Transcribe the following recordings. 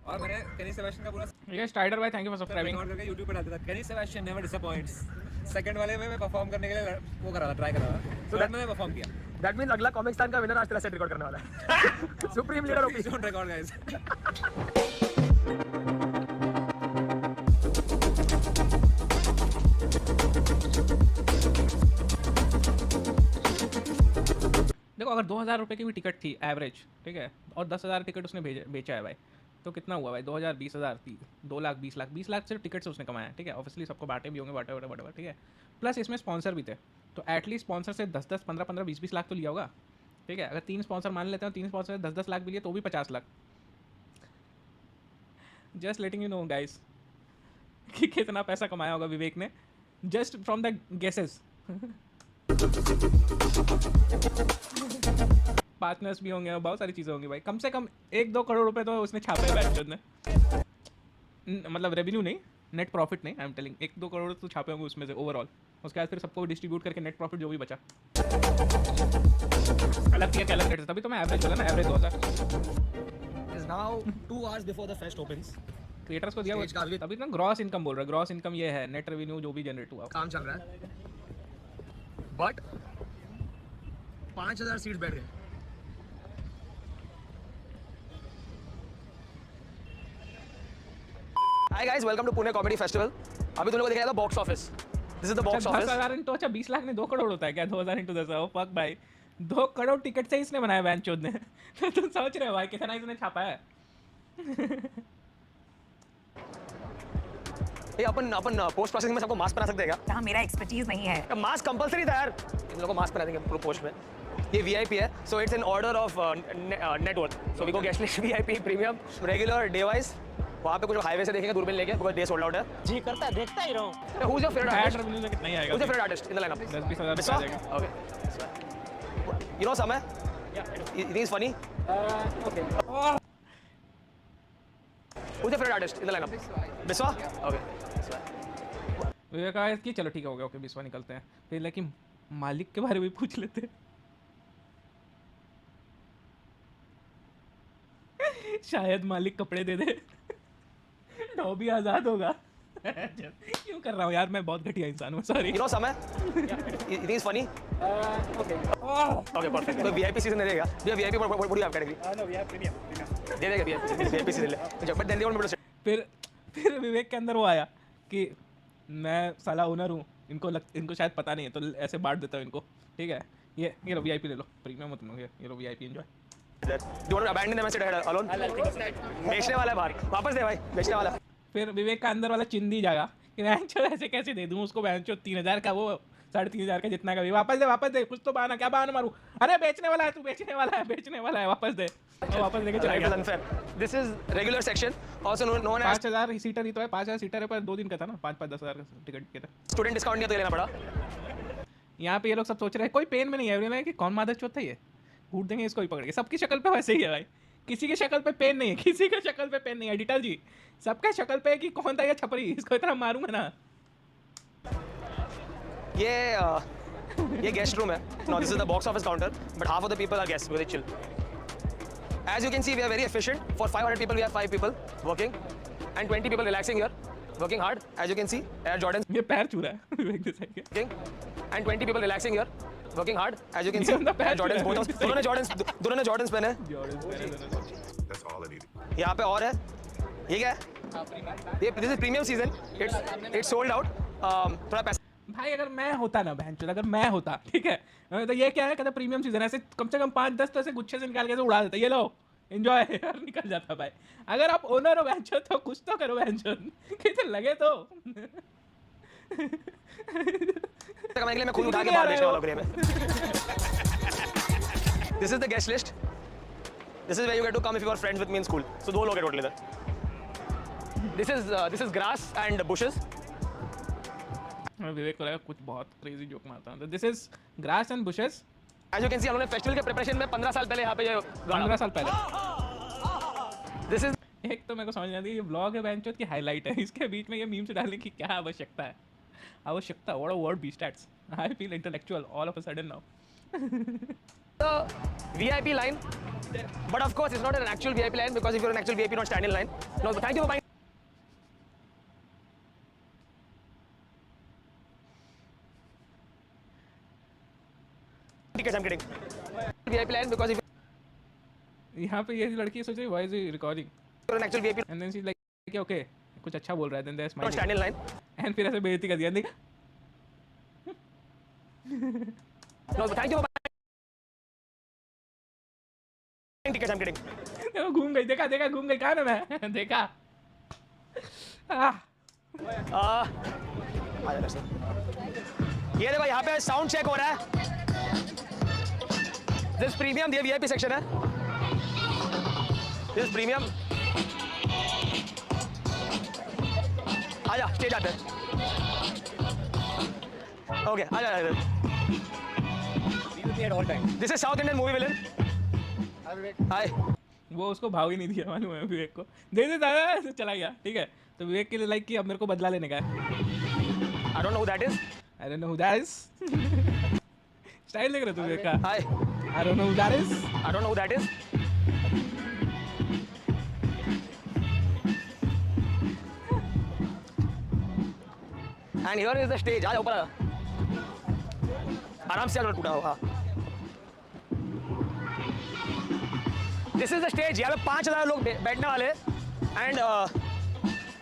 और मैंने केनी सेबेस्टियन का पूरा ये स्टाइडर भाई thank you for subscribing record करके YouTube पे डालता था। केनी सेबेस्टियन नेवर डिसअपॉइंट्स। सेकंड वाले में मैं परफॉर्म करने के लिए वो करा था, ट्राई करा था, तो मैंने परफॉर्म किया। दैट मींस अगला कॉमिक्स का विनर आज तेरा सेट रिकॉर्ड करने वाला है। Supreme leader OP don't record guys. देखो अगर 2000 रुपये की भी टिकट थी एवरेज, ठीक है, और 10,000 टिकट उसने बेचा है भाई, तो कितना हुआ भाई? 2000, 20,000, 2 लाख, 20 लाख सिर्फ टिकट से उसने कमाया है, ठीक है। ऑब्वियसली सबको बांटे भी होंगे, बाटे, ठीक है। प्लस इसमें स्पॉन्सर भी थे, तो एटलीस्ट स्पॉन्सर से 10-10, 15-15, 20-20 लाख तो लिया होगा, ठीक है। अगर 3 स्पॉन्सर मान लेते हैं, 3 स्पॉन्सर 10-10 लाख भी लिए तो भी 50 lakh. Just letting you know guys कि कितना पैसा कमाया होगा विवेक ने just from the guesses. Partners भी होंगे, बहुत सारी चीज़ें होंगी भाई। कम से कम 1-2 करोड़ रुपए तो उसने छापे हैं बैचलर ने, मतलब रेवेन्यू नहीं, नेट प्रॉफिट नहीं, आई एम टेलिंग। 1-2 करोड़ तो छापे होंगे उसमें से ओवरऑल। उसके बाद फिर सबको डिस्ट्रीब्यूट करके नेट प्रॉफिट जो भी बचा अलग किया, क्या अलग, तभी तो मैं एवरेज बोला ना, average 2000 is now 2 hours before the fest opens. Creators को दिया Stage का हुआ, भी- तभी ना ग्रॉस इनकम बोल रहा है। ग्रॉस इनकम ये है नेट रेवेन्यू जो भी जनरेट हुआ। काम चल रहा है बट 5000 सीट्स बैठ गए। Hi guys, welcome to Pune comedy festival. अभी तुम लोगों को दिख रहा था box office. This is the box office. 10,000 into, अच्छा 20 लाख में 2 करोड़ होता है क्या? 2000 इंटू 10, ओ फक भाई, 2 करोड़ टिकट से इसने बनाया वैन चोद ने। तो तुम सोच रहे हो भाई कितना इसने छापा है। ये अपन पोस्ट प्रोसेसिंग में सबको मास्क पहना सकते हैं क्या? जहाँ मेरा एक्सपर्टीज नहीं है। मास्क कंपलसरी था यार, इन लोगों को मास्क पहना देंगे पूरे पोस्ट में। ये वीआईपी है, so it's in order of network. So we go guest list, VIP, premium, regular, day wise. वहाँ पे कुछ हाईवे से देखेंगे दूरबीन लेके, बिकॉज़ डे सोल्ड आउट है। जी करता है, देखता ही रहूं। Who is your favourite ad artist? Revenue से कितना ही Who's your आएगा? favorite artist in the lineup? 10-20 हज़ार Biswa? आ जाएगा। Okay. You know Samay? You think he's funny? Okay. Who's your favorite artist in the lineup? Biswa? Okay. विवेक आया कि चलो ठीक है, हो गया, ओके बिस्वा निकलते हैं। फिर लेकिन मालिक के बारे में पूछ लेते हैं। शायद मालिक कपड़े दे दे, भी आजाद होगा। क्यों कर रहा हूँ यार, मैं बहुत घटिया इंसान हूँ, sorry. You know Samay? You think he's funny? Okay. Okay, perfect. तो VIP season दे देगा। Do you have VIP? What do you have category? No we have premium. दे देगा VIP season ले। But then they won't be able to sit. फिर विवेक के अंदर वो आया कि मैं साला ओनर हूँ, इनको शायद पता नहीं है, तो ऐसे बांट देता हूँ इनको, ठीक है। ये लो VIP ले लो, प्रीमियम मत लो, ये लो VIP enjoy. Do you want to abandon them and sit alone? बेचने वाला है बाहर। वापस दे भाई, बेचने वाला। फिर विवेक का अंदर वाला चिंदी जाएगा कि बैंचो ऐसे कैसे दे दूँ उसको, बैंचो 3,000 का, वो 3,500 का, जितना का भी, वापस दे, कुछ तो बहाना, क्या बहाना मारूं? अरे बेचने वाला है तू, बेचने वाला है, वापस दे। और वापस लेके चला Right, गया। it's unfair. This is regular section, also known as 5,000 seater ही तो है, 5,000 सीटर है, पर 2 दिन का था ना, 5-10 हज़ार का टिकट के था। student discount नहीं तो लेना पड़ा। यहाँ पे ये लोग सब सोच रहे हैं कोई पेन में नहीं है, बोले कि कौन मादर चौथ है ये, कूट देंगे इसको ही पकड़ के। सबकी शक्ल पे वैसे ही है भाई, किसी की शक्ल पे पेन नहीं है, किसी के शक्ल पे पेन नहीं है। एडिटर जी, सबके शक्ल पे कि कौन था ये छपरी, इसको इतना मारूंगा ना। ये गेस्ट रूम है। Now this is the box office counter, but half of the people are guests, very chill. As you can see, we are very efficient. For 500 people, we have 5 people working, and 20 people relaxing here, working hard. As you can see, Air Jordans ये पैर छू रहा है विवेक देसाई के। working, and 20 people relaxing here, working hard. As you can ये see, बंदा पैर Air Jordans, छू रहा है। दोनों ने Jordans पहने हैं। That's all I needed. यहाँ पे और है, ये क्या है? ये this is premium season. It's sold out. थोड़ा पैसा भाई अगर मैं होता ना बहनचोद, अगर मैं होता, ठीक है, तो ये क्या है, कहते प्रीमियम सीजन, ऐसे कम से कम 5-10 तो ऐसे गुच्छे से निकाल के ऐसे उड़ा देता, ये लो एंजॉय, और निकल जाता भाई। अगर आप ओनर हो बहनचोद तो कुछ तो करो बहनचोद, कितने लगे तो। कमाने के लिए मैं खुद उठा के बाहर बेचने वाला हूँ गले में। This is the guest list. This is where you get to come if you are friends with me in school. So 2 लोग हैं टोटल इधर। This is grass and bushes. विवेक को लगा कुछ बहुत क्रेजी जोक मारता हूँ। This is grass and bushes. As you can see, उन्होंने फेस्टिवल के प्रिपरेशन में 15 साल पहले यहाँ पे ये 15 साल पहले। This is एक तो मेरे को समझ नहीं आती, ये ब्लॉग है बहनचोद की हाईलाइट है, इसके बीच में ये मीम्स डालने की क्या आवश्यकता है? What a word be stats. I feel intellectual all of a sudden now. the VIP line But of course, it's not an actual VIP line because if you're an actual VIP, not stand in line. No, but thank you for buying tickets. I'm kidding. VIP line because if यहाँ पे ये लड़की सोच रही why is he recording you're an actual VIP, and then she's like okay कुछ अच्छा बोल रहा है then they're not smiling stand in line. and फिर ऐसे बेइज्जती कर दिया देख No, but thank you for buying tickets. I'm kidding. वो घूम गई देखा देखा घूम गई कहाँ ना मैं देखा ये देखो यहाँ पे साउंड चेक हो रहा है. दिस प्रीमियम, ये वीआईपी सेक्शन है. This premium. आजा स्टेज आते हैं. ओके आजा. At all times. This is South Indian movie villain. Hi. वो उसको भाव ही नहीं दिया मालूम है विवेक को दे दे दादा ऐसे चला गया ठीक है तो विवेक के लिए लाइक कि अब मेरे को बदला लेने का है I don't know who that is. I don't know who that is style देख रहे तू विवेक का hi. I don't know who that is I don't know who that is. And here is the stage. आ ऊपर आ. आराम से टूटा होगा. This is the stage. यहाँ पे 5,000 लोग बैठने वाले. एंड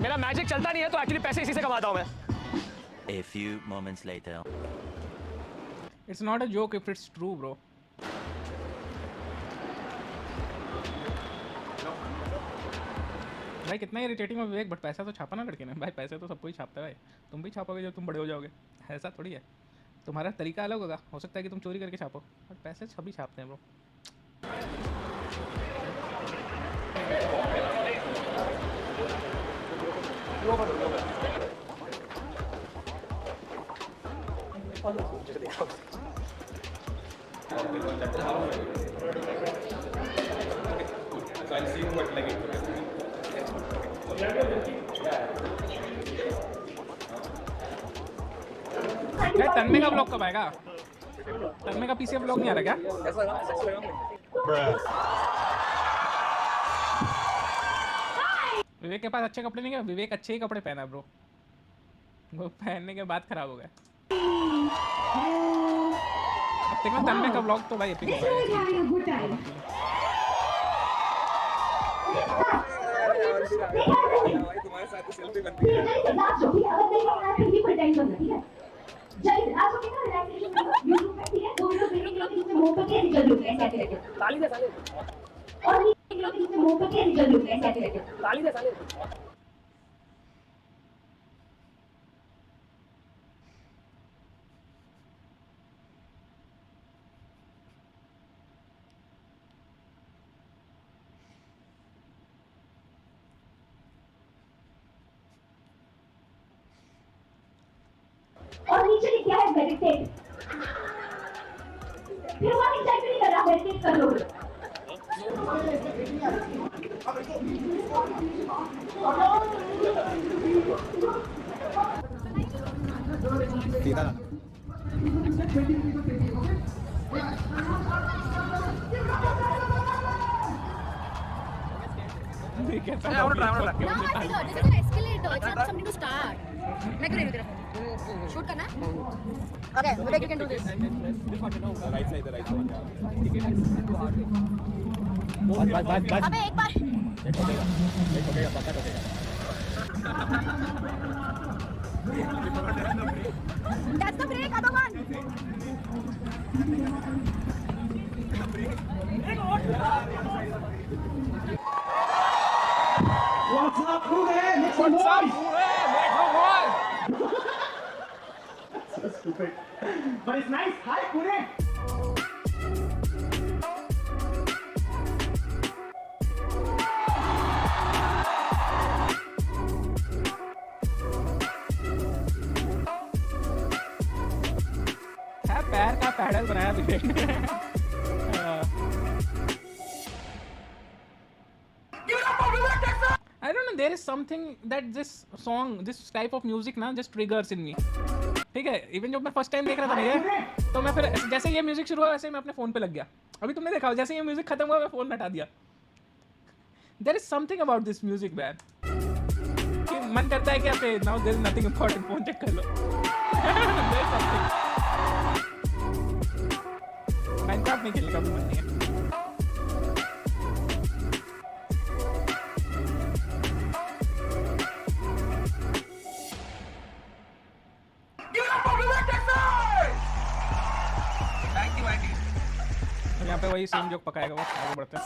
मेरा मैजिक चलता नहीं है तो एक्चुअली पैसे इसी से कमाता हूँ मैं. A few moments later. It's not a joke if it's true bro भाई कितना इरिटेटिंग है विवेक बट पैसा तो छापा ना लड़के ने भाई पैसे तो सबको ही छापता है भाई तुम भी छापोगे जब तुम बड़े हो जाओगे ऐसा थोड़ी है तुम्हारा तरीका अलग होगा हो सकता है कि तुम चोरी करके छापो बट पैसे सभी छापते हैं ब्रो क्या तन्मे का ब्लॉग कब आएगा तन्मे का पीसीएफ ब्लॉग नहीं आ रहा क्या विवेक के पास अच्छे कपड़े नहीं है विवेक अच्छे ही कपड़े पहना ब्रो वो पहनने के बाद खराब हो गया अब देखना तन्मे का ब्लॉग तो भाई एपिक होगा तुम्हारे साथ सेल्फी बनती है और नीचे लिखा है मेडिटेट फिर वहां नीचे नहीं कर रहा मेडिटेट कर लो कैसा No, I think this is an escalator. It's not something to start. मैं क्यों नहीं तेरा फोन शूट करना Okay, Vivek, you can do this. Right side right side अबे एक बार That's the break, other one. What's up, Make some noise! So stupid. But it's nice. Hi, Pune. पैर का pedal बनाया विवेक ने I don't know, there is something that this song, this type of music ना just triggers in me. ठीक है, even जब मैं first time देख रहा था ना ये, तो मैं फिर जैसे ये म्यूजिक शुरू हुआ वैसे मैं अपने फ़ोन पे लग गया. अभी तुमने देखा जैसे ये म्यूजिक खत्म हुआ मैं फोन हटा दिया. There is something about this music man कि मन करता है कि अब now there is nothing important, phone check कर लो. माइनक्राफ्ट नहीं खेलने का भी मन नहीं है. यहाँ पे वही सेम जोक पकाएगा वो. आगे बढ़ते हैं.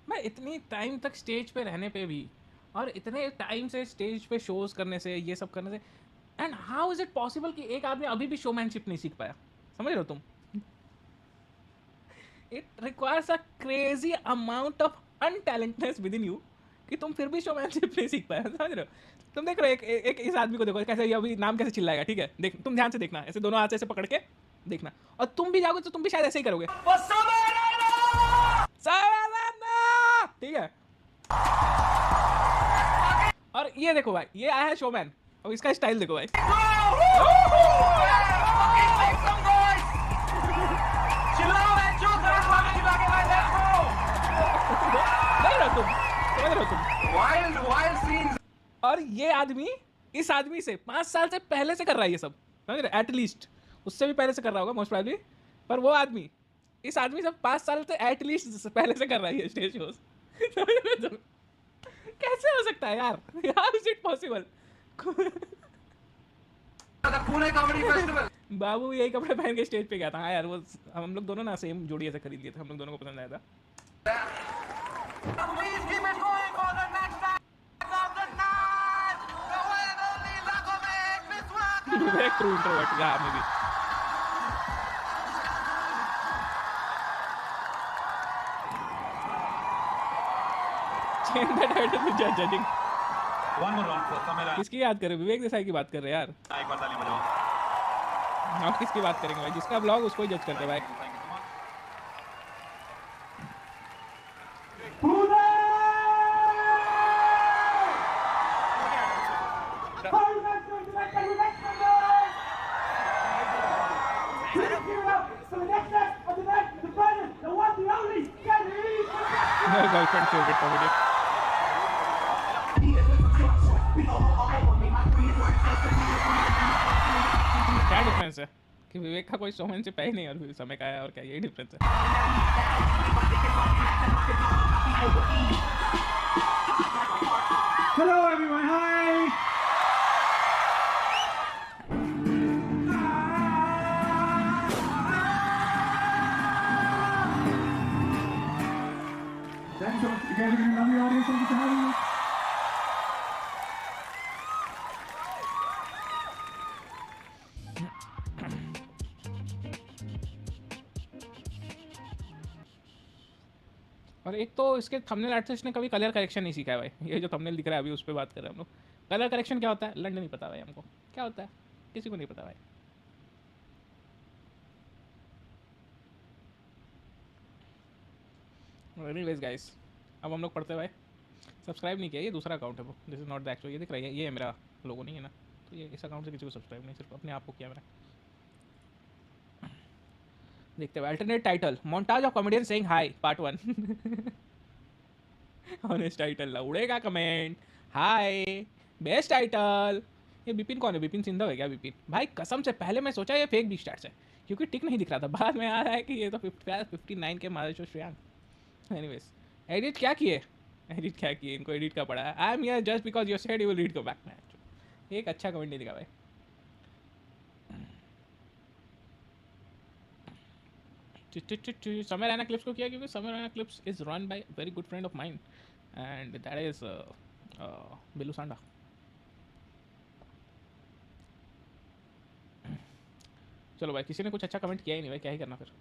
मैं इतनी टाइम तक स्टेज पे रहने पे भी और इतने टाइम से स्टेज पे शोज करने से ये सब करने से and how is it possible कि एक आदमी अभी भी शोमैनशिप नहीं सीख पाया. समझ रहे हो तुम? It requires a crazy amount of untalentness within you कि तुम फिर भी शोमैनशिप नहीं सीख पाया. समझ रहे हो? तुम देख रहे हो एक इस आदमी को देखो कैसे ये अभी नाम कैसे चिल्लाएगा. ठीक है देख तुम ध्यान से देखना, ऐसे दोनों हाथ से ऐसे पकड़ के देखना और तुम भी जाओगे तो तुम भी शायद ऐसे ही करोगे. ठीक है. और ये देखो भाई ये आया है शोमैन और इसका स्टाइल देखो भाई. और ये आदमी इस आदमी से 5 साल से पहले से कर रहा है ये सब. समझ रहे? एटलीस्ट उससे भी पहले से कर रहा होगा मोस्ट प्रोबेबली, पर वो आदमी इस आदमी से 5 साल से एटलीस्ट पहले से कर रहा है ये स्टेज शोज. कैसे हो सकता है यार? How is it possible? बाबू यही कपड़े पहन के स्टेज पे गया था. हाँ यार वो हम लोग दोनों ना सेम जोड़ी ऐसे खरीद लिए थे, हम लोग दोनों को पसंद आया था. True introvert, yeah, maybe. Change that title to judging. One more round for Samira. किसकी याद कर रहे? विवेक देसाई की बात कर रहे हैं यार. एक बार ताली बजाओ. आप किसकी बात करेंगे भाई? जिसका ब्लॉग उसको ही जज करते हैं भाई. My girlfriend favorite comedy. क्या डिफरेंस है कि विवेक का कोई शोमैनशिप है ही नहीं और फिर समय का है और क्या, यही डिफरेंस है. Hello everyone, hi. Thanks so much. You guys are gonna love the audience. Thank you for having me. और एक तो इसके थंबनेल आर्टिस्ट ने कभी कलर करेक्शन नहीं सीखा है भाई. ये जो थंबनेल दिख रहा है अभी उस पर बात कर रहे हैं हम लोग. कलर करेक्शन क्या होता है लंड नहीं पता भाई हमको. क्या होता है किसी को नहीं पता भाई. एनीवेज गाइस अब हम लोग पढ़ते हैं भाई. सब्सक्राइब नहीं किया, ये दूसरा अकाउंट है वो. This is not the actual. ये दिख रहा है ये मेरा लोगो नहीं है ना, तो ये इस अकाउंट से किसी को सब्सक्राइब नहीं, सिर्फ अपने आप को किया मैंने. देखते हैं alternate title montage of comedian saying hi part 1. Honest title उड़ेगा कमेंट. हाय बेस्ट टाइटल. ये बिपिन कौन है? बिपिन सिंधव है क्या? बिपिन भाई कसम से पहले मैं सोचा ये फेक बीस्टार्स है क्योंकि टिक नहीं दिख रहा था. बाद में आ रहा है कि ये तो 59 के महाराष्ट्र श्रेयांक. एनीवेज एडिट क्या किए? एडिट क्या किए? इनको एडिट का पड़ा है. I am here just because you said you will read go back match. एक अच्छा कमेंट नहीं दिखा भाई. समय रैना क्लिप्स को किया क्योंकि Samay Raina clips is run by very good friend of mind and that is Billu सांडा. चलो भाई किसी ने कुछ अच्छा कमेंट किया ही नहीं भाई, क्या ही करना फिर.